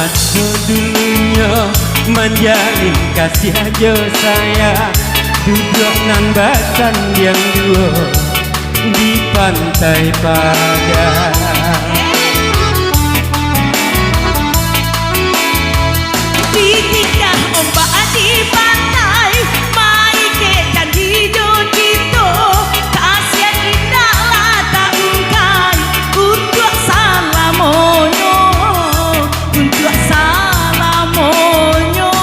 masuk dulunya menjalin kasih aja saya. Duduk nan basan yang dua di pantai Padang. Ditinggal ombak di pantai, mai ke candi Jogito. Kasihan indah lata ungkai, untuk salamonyo, untuk salamonyo.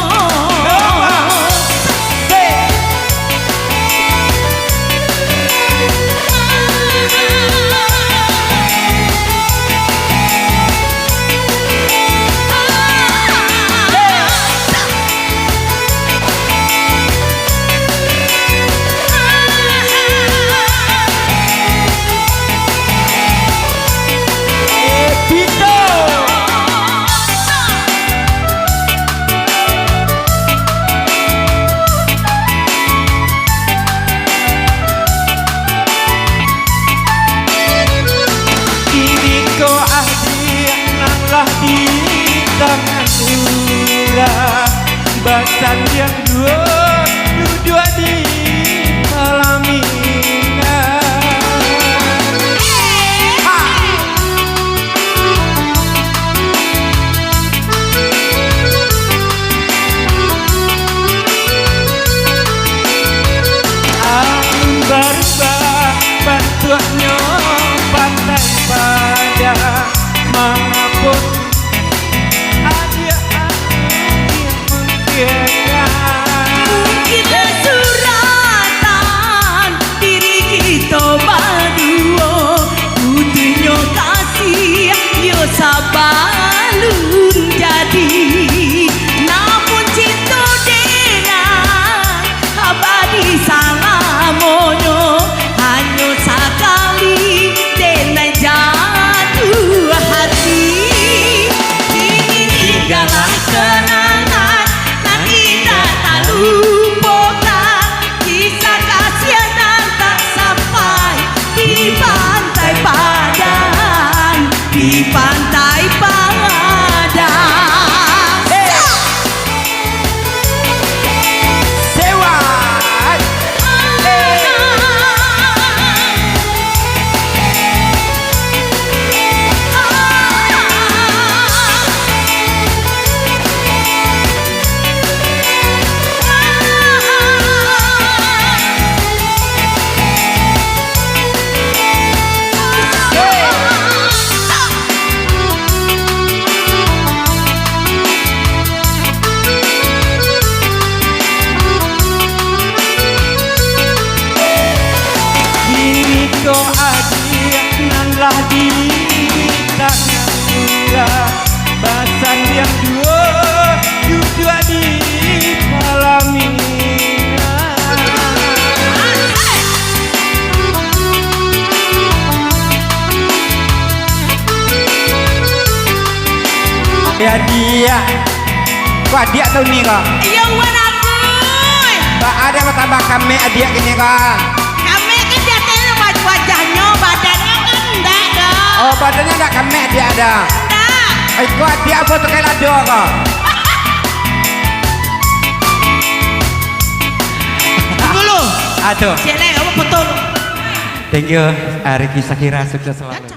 Di tangan surah basan yang dua di pelaminan. Barba bantuannya pantai Padang manapun Kita suratan diri kita berdua, butuhnya kasih yo sabalun jadi. Namun cinta dengan abadi salamonyo, hanya sekali denai jatuh hati. Ini tinggallah kenangan nan indah tak lupakan, kisah kasih yang tak sampai di pantai Padang, di pantai Padang. Di tangan surah basan yang dua di pelaminan. Ya dia, kok dia tahu nih kok? Iya wanakuy. Pak ada tambah kami adik gini kok? Kami kan dia tahu wajahnya, badannya kan enggak dong. Oh badannya enggak kami dia ada. Enggak. Kok dia apa tuh kayak lado kok? Dulu. Aduh. Sini kamu betul. Thank you, Ariki Sakira, sukses selalu.